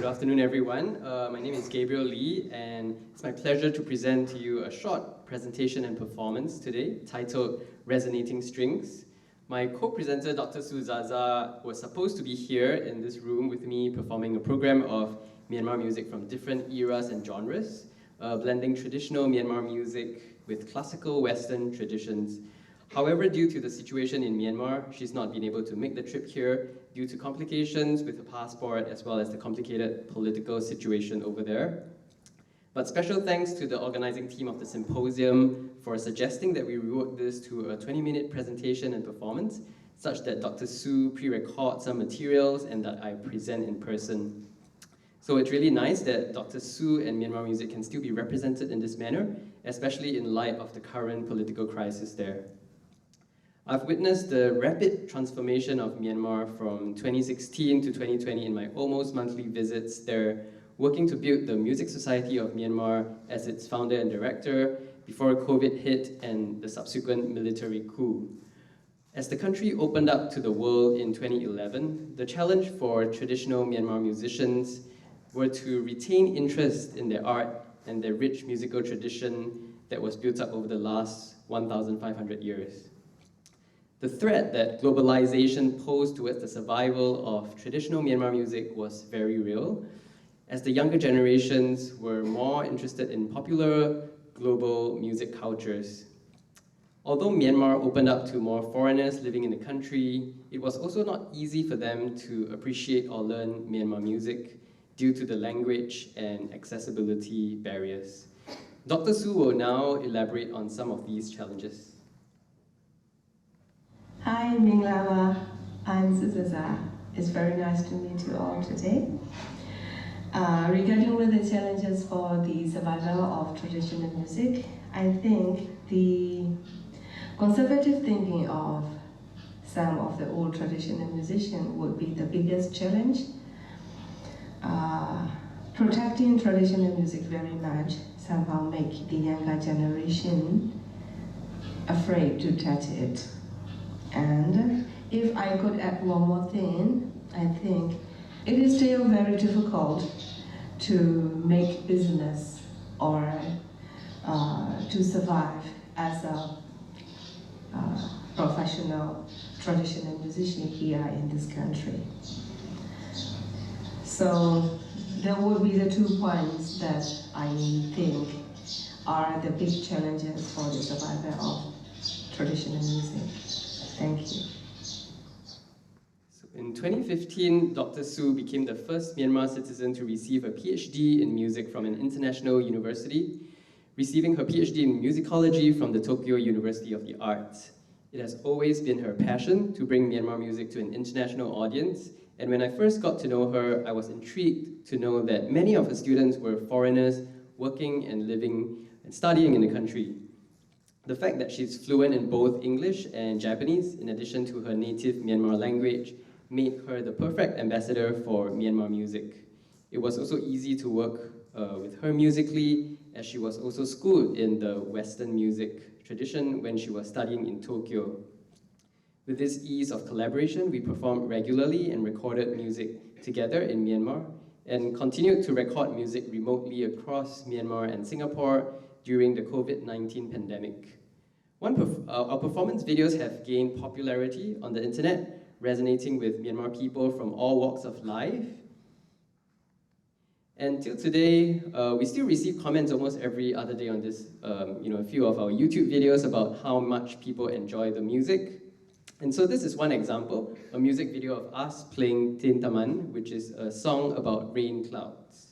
Good afternoon, everyone. My name is Gabriel Lee, and it's my pleasure to present to you a short presentation and performance today titled Resonating Strings. My co-presenter, Dr. Zar Zar, was supposed to be here in this room with me performing a program of Myanmar music from different eras and genres, blending traditional Myanmar music with classical Western traditions. However, due to the situation in Myanmar, she's not been able to make the trip here due to complications with her passport as well as the complicated political situation over there. But special thanks to the organizing team of the symposium for suggesting that we rewrote this to a 20-minute presentation and performance, such that Dr. Su pre-record some materials and that I present in person. So it's really nice that Dr. Su and Myanmar music can still be represented in this manner, especially in light of the current political crisis there. I've witnessed the rapid transformation of Myanmar from 2016 to 2020 in my almost monthly visits there, working to build the Music Society of Myanmar as its founder and director before COVID hit and the subsequent military coup. As the country opened up to the world in 2011, the challenge for traditional Myanmar musicians were to retain interest in their art and their rich musical tradition that was built up over the last 1,500 years. The threat that globalization posed towards the survival of traditional Myanmar music was very real, as the younger generations were more interested in popular global music cultures. Although Myanmar opened up to more foreigners living in the country, it was also not easy for them to appreciate or learn Myanmar music due to the language and accessibility barriers. Dr. Su will now elaborate on some of these challenges. Hi, Minglawa. I'm Zar Zar. It's very nice to meet you all today. Regarding with the challenges for the survival of traditional music, I think the conservative thinking of some of the old traditional musicians would be the biggest challenge. Protecting traditional music very much somehow make the younger generation afraid to touch it. And if I could add one more thing, I think it is still very difficult to make business or to survive as a professional traditional musician here in this country. So there will be the 2 points that I think are the big challenges for the survival of traditional music. Thank you. So in 2015, Dr. Su became the first Myanmar citizen to receive a PhD in music from an international university, receiving her PhD in musicology from the Tokyo University of the Arts. It has always been her passion to bring Myanmar music to an international audience, and when I first got to know her, I was intrigued to know that many of her students were foreigners working and living and studying in the country. The fact that she's fluent in both English and Japanese, in addition to her native Myanmar language, made her the perfect ambassador for Myanmar music. It was also easy to work with her musically, as she was also schooled in the Western music tradition when she was studying in Tokyo. With this ease of collaboration, we performed regularly and recorded music together in Myanmar, and continued to record music remotely across Myanmar and Singapore during the COVID-19 pandemic. Our performance videos have gained popularity on the internet, resonating with Myanmar people from all walks of life. And till today, we still receive comments almost every other day on this, a few of our YouTube videos about how much people enjoy the music. And so this is one example, a music video of us playing Tin Taman, which is a song about rain clouds.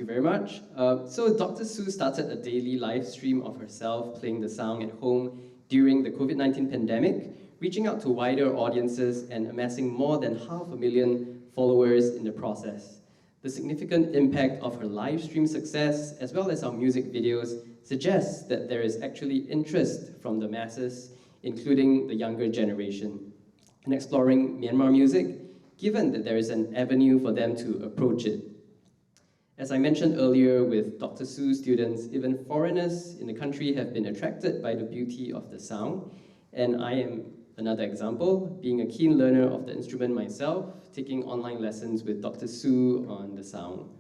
you very much. So Dr. Su started a daily live stream of herself playing the saung at home during the COVID-19 pandemic, reaching out to wider audiences and amassing more than 500,000 followers in the process. The significant impact of her live stream success, as well as our music videos, suggests that there is actually interest from the masses, including the younger generation, in exploring Myanmar music, given that there is an avenue for them to approach it. As I mentioned earlier with Dr. Su's students, even foreigners in the country have been attracted by the beauty of the saung, and I am another example, being a keen learner of the instrument myself, taking online lessons with Dr. Su on the saung.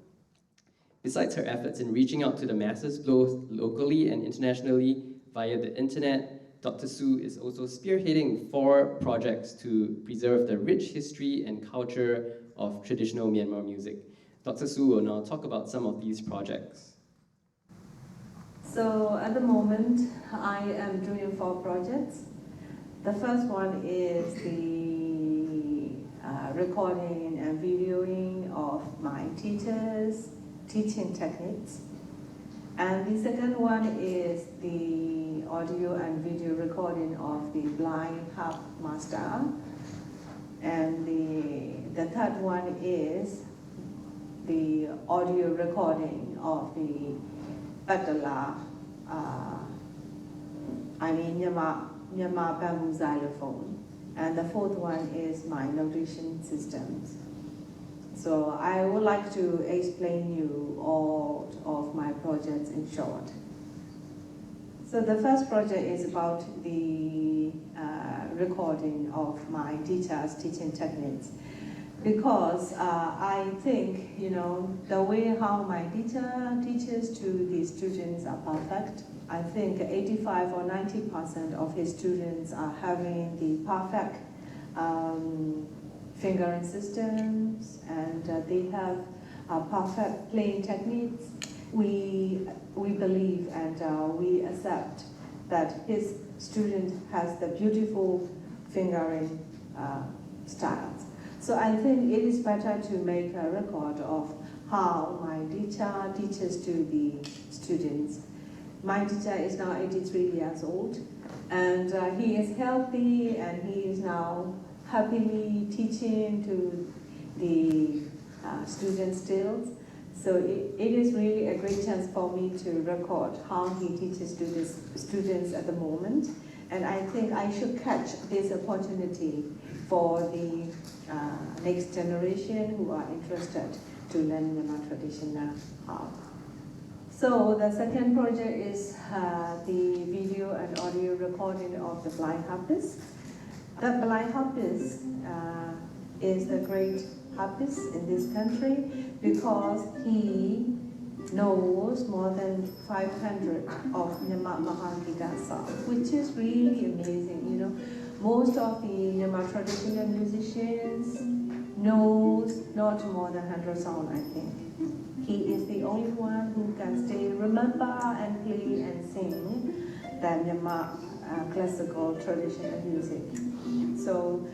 Besides her efforts in reaching out to the masses both locally and internationally via the internet, Dr. Su is also spearheading 4 projects to preserve the rich history and culture of traditional Myanmar music. Dr. Su will now talk about some of these projects. So at the moment, I am doing 4 projects. The first one is the recording and videoing of my teachers' teaching techniques. And the second one is the audio and video recording of the blind harp master. And the third one is the audio recording of the Patala, Myanmar bamboo xylophone. And the fourth one is my notation systems. So I would like to explain you all of my projects in short. So the first project is about the recording of my teachers' teaching techniques. Because I think, the way how my teacher teaches to the students are perfect. I think 85 or 90% of his students are having the perfect fingering systems, and they have perfect playing techniques. We believe and we accept that his student has the beautiful fingering styles. So I think it is better to make a record of how my teacher teaches to the students. My teacher is now 83 years old, and he is healthy, and he is now happily teaching to the students still. So it is really a great chance for me to record how he teaches to the students at the moment. And I think I should catch this opportunity for the next generation who are interested to learn Myanmar traditional harp. So the second project is the video and audio recording of the blind harpist. The blind harpist is the great harpist in this country because he knows more than 500 of Myanmar songs, which is really amazing. Most of the Myanmar traditional musicians knows not more than 100 songs, I think. He is the only one who can still remember and play and sing the Myanmar classical traditional music. So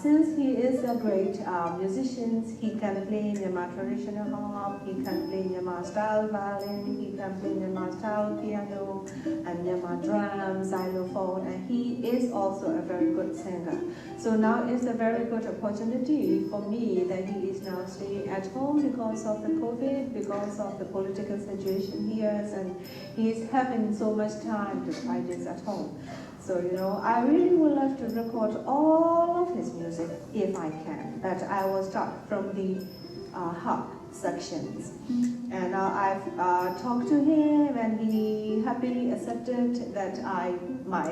since he is a great musician, he can play Myanmar traditional harp, he can play Myanmar style violin, he can play Myanmar style piano, and Myanmar drum, xylophone, and he is also a very good singer. So now it's a very good opportunity for me that he is now staying at home because of the COVID, because of the political situation here, and he is having so much time to practice at home. So, I really would love to record all of his music if I can, but I will start from the harp sections. And I've talked to him, and he happily accepted that my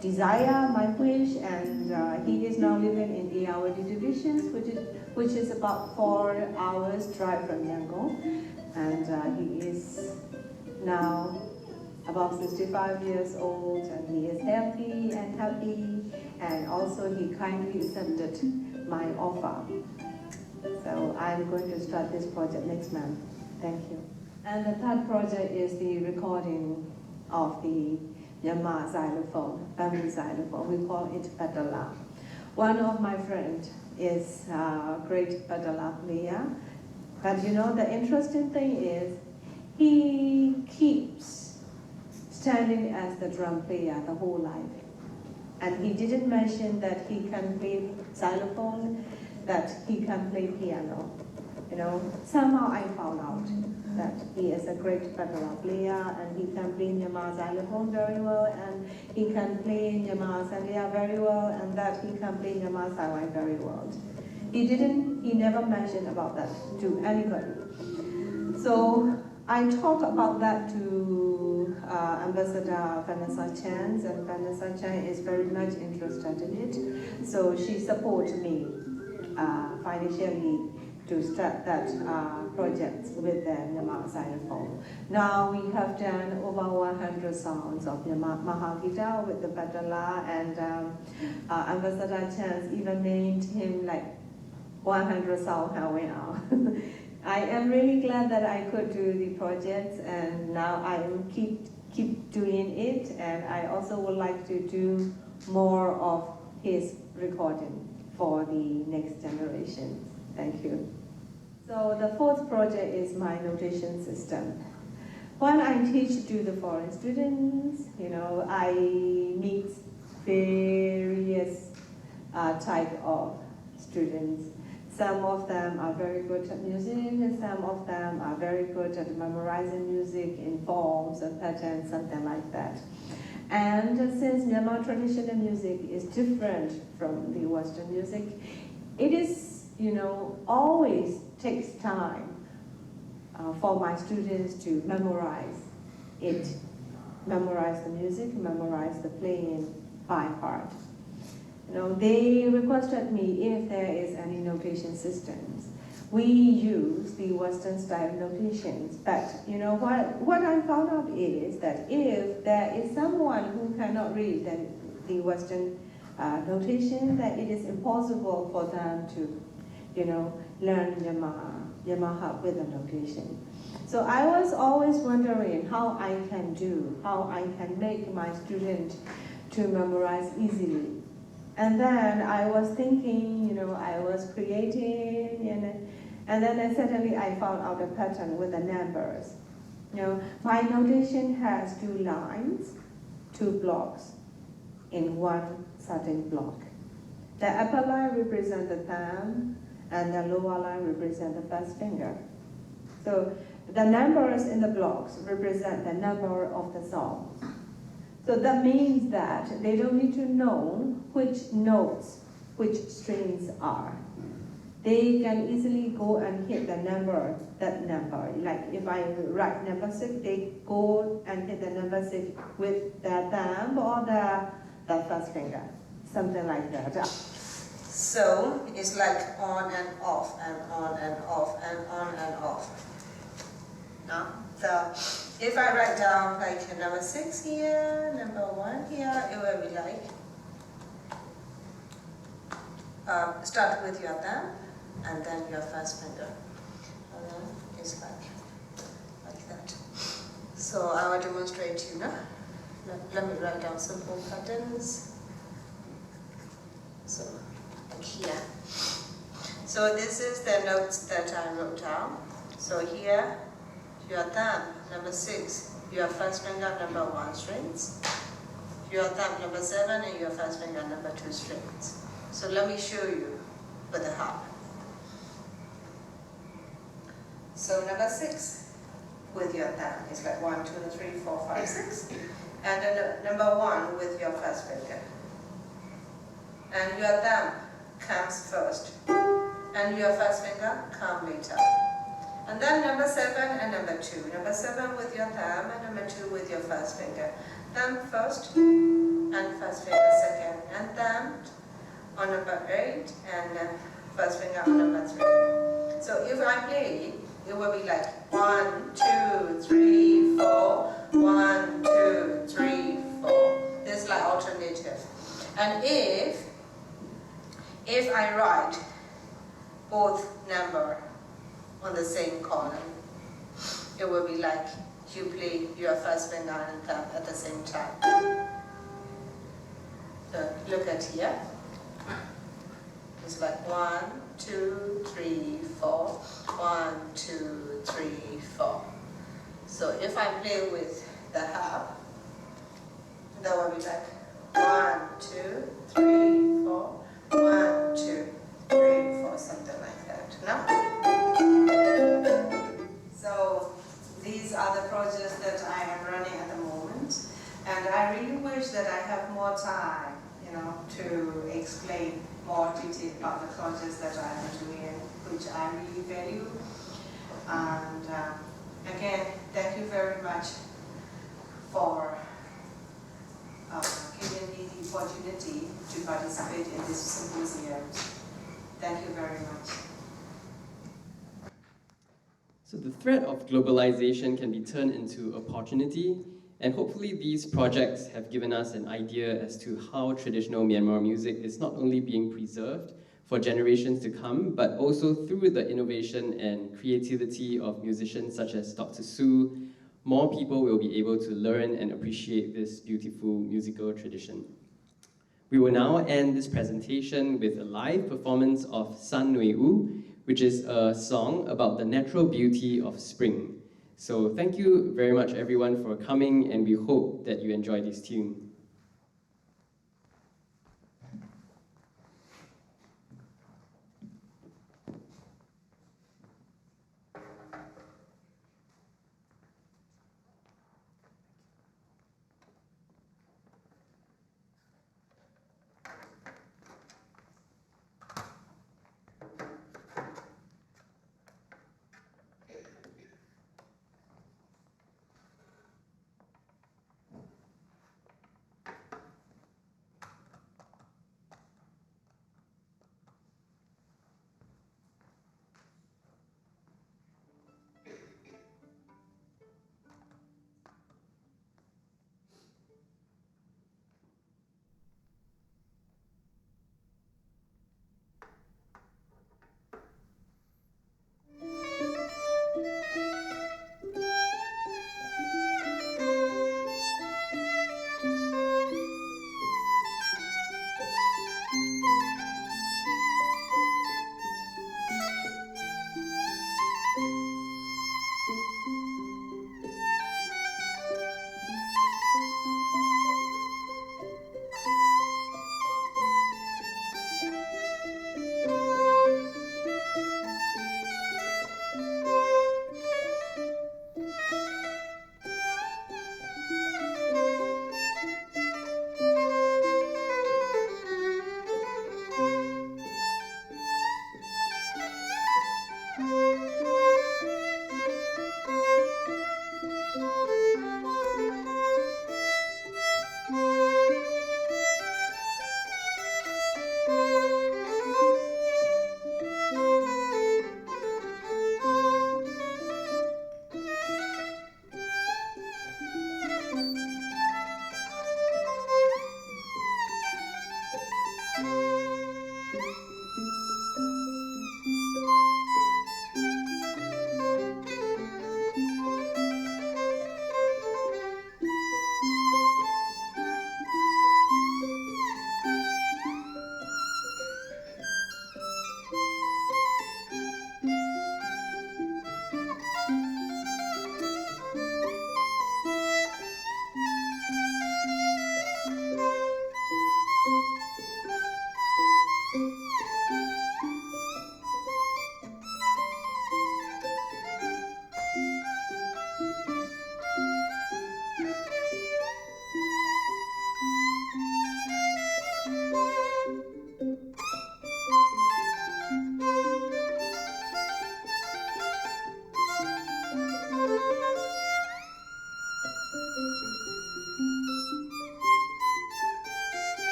desire, my wish, and he is now living in the Irrawaddy division, which is about 4 hours drive from Yangon, and he is now about 65 years old, and he is healthy and happy, and also he kindly accepted my offer. So I'm going to start this project next month. Thank you. And the third project is the recording of the Myanmar xylophone, bamboo xylophone. We call it Patala. One of my friends is a great Patala player. But you know, the interesting thing is, he keeps standing as the drum player the whole life. And he didn't mention that he can play xylophone, that he can play piano. You know, somehow I found out that he is a great background player, and he can play Myanmar xylophone very well, and he can play Myanmar sandia very well, and that he can play Myanmar saung very well. He never mentioned about that to anybody. So I talked about that to Ambassador Vanessa Chan, and Vanessa Chan is very much interested in it. So she supported me financially to start that project with the Myanmar xylophone. Now we have done over 100 songs of Myanmar Mahagita with the Badala, and Ambassador Chan even named him like 100 songs away now. I am really glad that I could do the project, and now I will keep doing it, and I also would like to do more of his recording for the next generation. Thank you. So the fourth project is my notation system. When I teach to the foreign students, you know, I meet various type of students. Some of them are very good at music, and some of them are very good at memorizing music in forms and patterns, something like that. And since Myanmar traditional music is different from the Western music, it is, you know, always takes time for my students to memorize it, memorize the music, memorize the playing by heart. You know, they requested me if there is any notation systems. We use the Western style notations, but you know what I found out is that if there is someone who cannot read the Western notation, that it is impossible for them to, you know, learn Myanmar harp with the notation. So I was always wondering how I can make my student to memorize easily. And then I was thinking, you know, I was creating, and then suddenly I found out a pattern with the numbers. You know, my notation has 2 lines, 2 blocks in one certain block. The upper line represents the thumb, and the lower line represents the first finger. So the numbers in the blocks represent the number of the song. So that means that they don't need to know which notes, which strings are. They can easily go and hit the number, that number. Like if I write number 6, they go and hit the number 6 with the thumb or the first finger, something like that. So it's like on and off, and on and off, and on and off. Now, if I write down like number 6 here, number 1 here, it will be like, start with your thumb and then your first finger. And then it's like that. So I will demonstrate you now. Let me write down simple patterns. So like here. So this is the notes that I wrote down. So here, your thumb, number 6, your first finger, number 1 strings. Your thumb, number 7, and your first finger, number 2 strings. So let me show you with the harp. So number 6 with your thumb is like 1, 2, 3, 4, 5, 6. And then number 1 with your first finger. And your thumb comes first. And your first finger comes later. And then number 7 and number 2. Number 7 with your thumb and number 2 with your first finger. Thumb first and first finger second. And thumb on number 8 and first finger on number 3. So if I play, it will be like 1, 2, 3, 4, 1, 2, 3, 4. This is like alternative. And if I write both number on the same column, it will be like you play your first finger and thumb at the same time. So look at here. It's like 1, 2, 3, 4, 1, 2, 3, 4. So if I play with the harp, that will be like 1, 2, 3, 4, 1, 2, 3, 4, something like that. No? So these are the projects that I am running at the moment, and I really wish that I have more time, to explain more detail about the projects that I am doing, which I really value. And again, thank you very much for giving me the opportunity to participate in this symposium. Thank you very much. So the threat of globalization can be turned into opportunity, and hopefully these projects have given us an idea as to how traditional Myanmar music is not only being preserved for generations to come, but also through the innovation and creativity of musicians such as Dr. Su, more people will be able to learn and appreciate this beautiful musical tradition. We will now end this presentation with a live performance of San Nui U, which is a song about the natural beauty of spring. So thank you very much everyone for coming, and we hope that you enjoy this tune.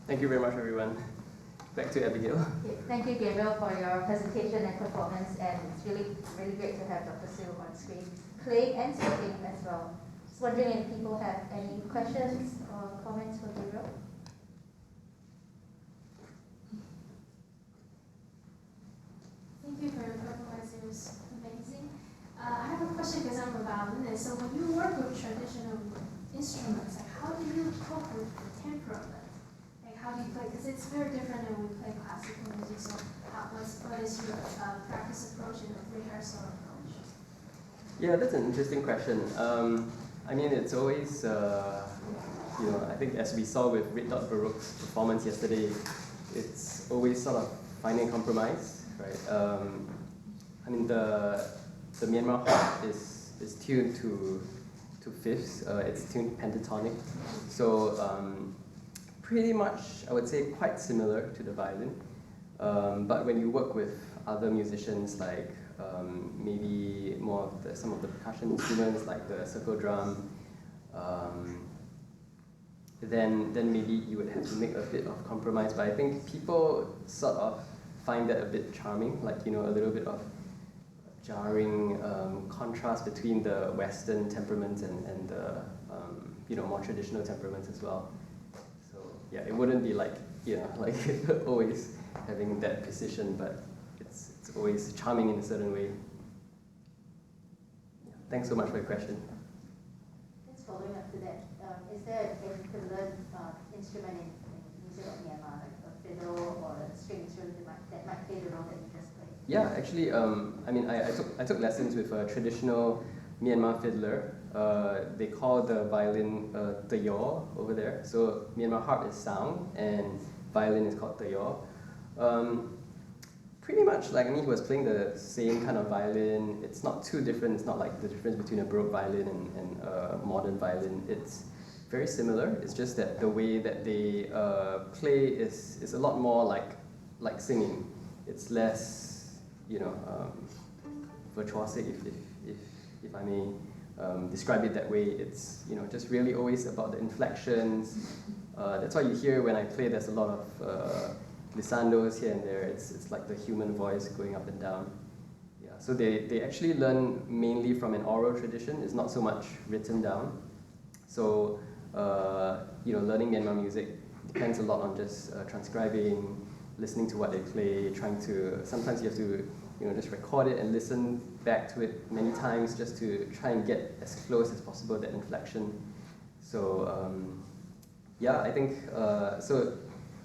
Thank you very much, everyone. Back to Abigail. Okay, thank you, Gabriel, for your presentation and performance, and it's really great to have Dr. Sil on screen, playing and speaking as well. Just wondering if people have any questions or comments for Gabriel? Thank you for your performance, it was amazing. I have a question because I'm a violinist. So when you work with traditional instruments, like how do you cope with the temperament? Like how do you play? Because it's very different when we play classical music. So what is your practice approach and rehearsal approach? Yeah, that's an interesting question. I mean, it's always, I think as we saw with Red Dot Baroque's performance yesterday, it's always sort of finding compromise, right? I mean, the Myanmar harp is tuned to fifths. It's tuned pentatonic, so pretty much I would say quite similar to the violin. But when you work with other musicians, like maybe more of some of the percussion instruments, like the circle drum, then maybe you would have to make a bit of compromise. But I think people sort of find that a bit charming, like a little bit of jarring contrast between the Western temperaments and the more traditional temperaments as well. So yeah, it wouldn't be like like always having that precision, but it's always charming in a certain way. Yeah, thanks so much for your question. Just following up to that, is there a particular instrument in music of Myanmar, like a fiddle or a string instrument that might play the role that you just played? Yeah, actually, I mean, I took lessons with a traditional Myanmar fiddler. They call the violin tayor over there. So Myanmar harp is saung, and violin is called tayor. Pretty much, like, I mean, he was playing the same kind of violin. It's not too different. It's not like the difference between a Baroque violin and a modern violin. It's very similar. It's just that the way that they play is a lot more like singing. It's less, virtuosic, if I may describe it that way. It's just really always about the inflections. That's why you hear when I play, there's a lot of glissandos here and there. It's like the human voice going up and down. Yeah. So they actually learn mainly from an oral tradition. It's not so much written down. So learning Myanmar music depends a lot on just transcribing, listening to what they play, sometimes you have to just record it and listen back to it many times just to try and get as close as possible to that inflection. So yeah, I think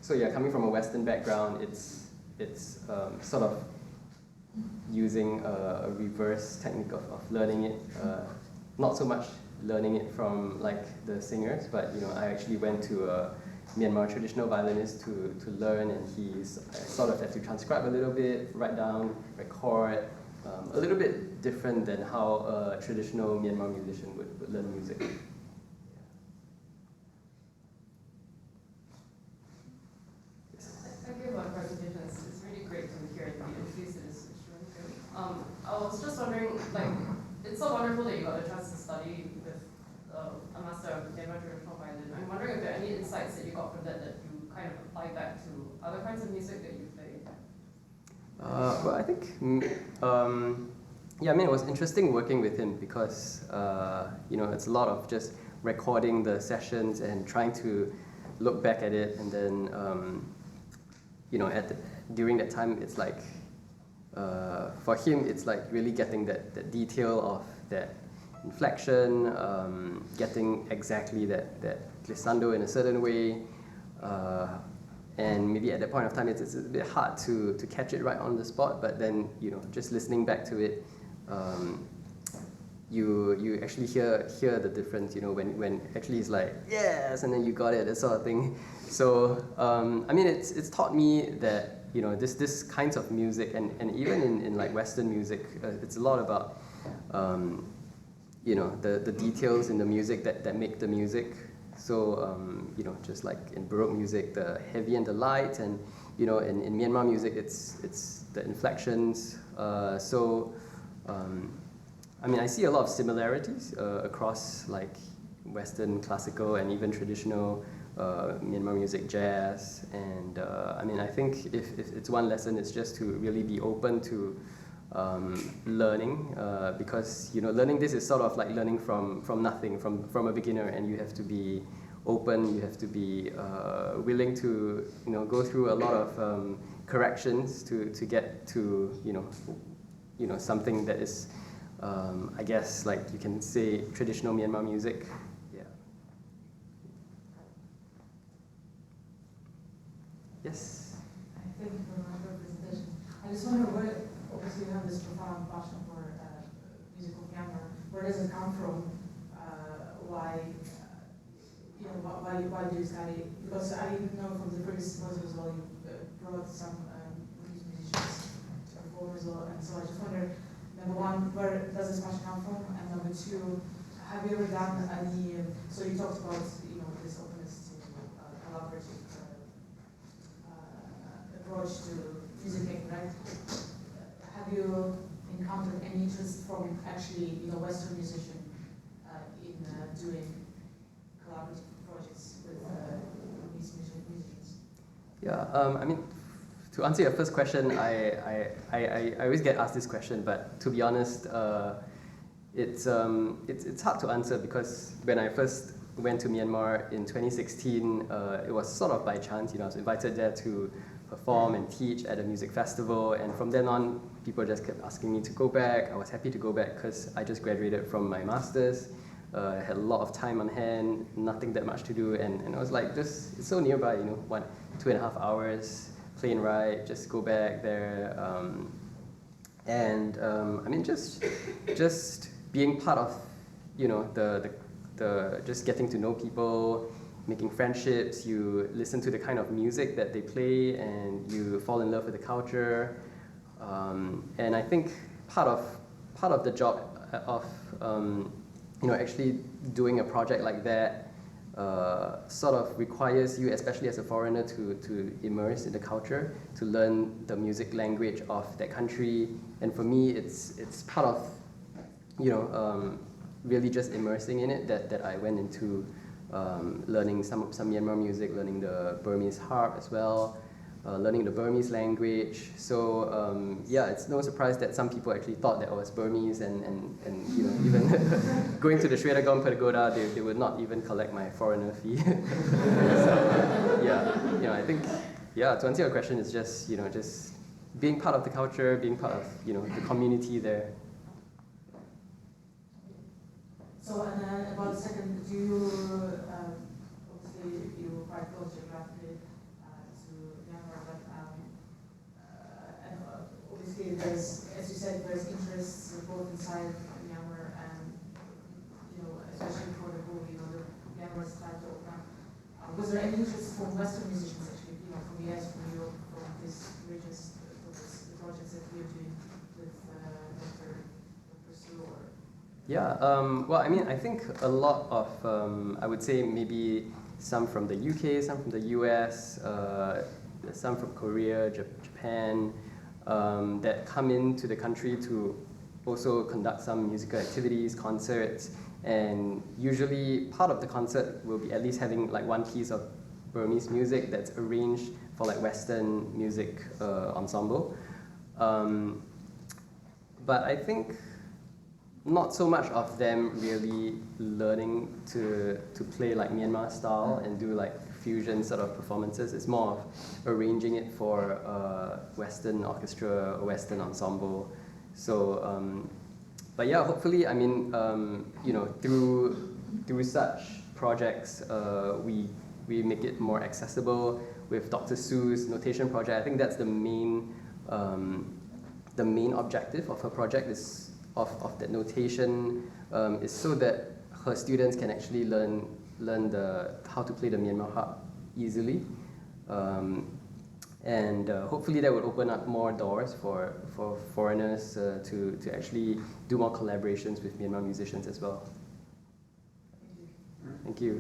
so yeah, coming from a Western background, it's sort of using a reverse technique of learning it. Not so much learning it from like the singers, but I actually went to a Myanmar traditional violinist to learn, and he's sort of had to transcribe a little bit, write down, record, a little bit different than how a traditional Myanmar musician would learn music. Thank you for the presentation. It's really great to hear you introduce this instrument. I was just wondering, it's so wonderful that you got a chance to study with a master of Myanmar traditional violin. I'm wondering if there are any insights that you got from that you kind of apply back to other kinds of music that you play. Well, I think, yeah, I mean, it was interesting working with him because, it's a lot of just recording the sessions and trying to look back at it, and then, during that time, it's like, for him, it's like really getting that detail of that inflection, getting exactly that glissando in a certain way, and maybe at that point of time it's a bit hard to catch it right on the spot, but then just listening back to it, you actually hear the difference, when actually he's like, yes, and then you got it, that sort of thing. So I mean, it's taught me that this kinds of music, and even in like Western music, it's a lot about the details in the music that make the music. So just like in Baroque music, the heavy and the light, and in Myanmar music, it's the inflections. I mean, I see a lot of similarities across like Western classical and even traditional Myanmar music, jazz, and I mean, I think if it's one lesson, it's just to really be open to learning, because learning this is sort of like learning from nothing, from a beginner, and you have to be open, you have to be willing to go through a lot of corrections to get to something that is I guess like you can say traditional Myanmar music. Yeah. Yes. Thank you very much for your presentation. I just wonder where, obviously you have this profound passion for music of Myanmar. Where does it come from? Why do you study? Because I know from the previous symposium as well, you brought some musicians to perform as well, and so I just wonder, number one, where does this passion come from? And number two, have you ever done any, so you talked about, this openness to collaborative approach to music making, right? Have you encountered any interest from actually, Western musician in doing collaborative projects with these musicians? Yeah, I mean, to answer your first question, I always get asked this question, but to be honest, it's hard to answer because when I first went to Myanmar in 2016, it was sort of by chance. I was invited there to perform and teach at a music festival, and from then on, people just kept asking me to go back. I was happy to go back because I just graduated from my master's. I had a lot of time on hand, nothing that much to do, and I was like, it's so nearby, 2.5 hours plane ride, just go back there, I mean, just being part of, the just getting to know people, making friendships. You listen to the kind of music that they play, and you fall in love with the culture, and I think part of the job of actually doing a project like that sort of requires you, especially as a foreigner, to immerse in the culture, to learn the music language of that country. And for me, it's part of really just immersing in it that I went into learning some Myanmar music, learning the Burmese harp as well, learning the Burmese language. So yeah, it's no surprise that some people actually thought that I was Burmese, and even going to the Shwedagon Pagoda, they would not even collect my foreigner fee. So yeah, I think to answer your question, it's just just being part of the culture, being part of the community there. So and about a second, do you obviously you're quite close geographically to Myanmar, but and obviously there's, as you said, there's interests both inside Myanmar and especially for the whole the Myanmar style to open up. Was there any interest from Western musicians actually, from the US, from Europe, from these regions, the projects that you're doing with Dr. Sue or? Yeah, well, I mean, I think a lot of, I would say maybe some from the UK, some from the US, some from Korea, Japan, that come into the country to also conduct some musical activities, concerts, and usually part of the concert will be at least having like one piece of Burmese music that's arranged for like Western music ensemble. But I think not so much of them really learning to play like Myanmar style and do like fusion sort of performances. It's more of arranging it for Western orchestra or Western ensemble. So, but yeah, hopefully, I mean, through such projects, we make it more accessible. With Dr. Sue's notation project, I think that's the main objective of her project is of that notation is so that her students can actually learn how to play the Myanmar harp easily, and hopefully that would open up more doors for foreigners to actually do more collaborations with Myanmar musicians as well. Thank you.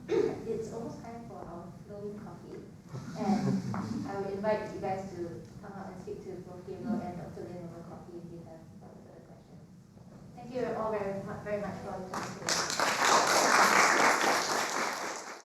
Okay, it's almost time for our flowing coffee, and I would invite you guys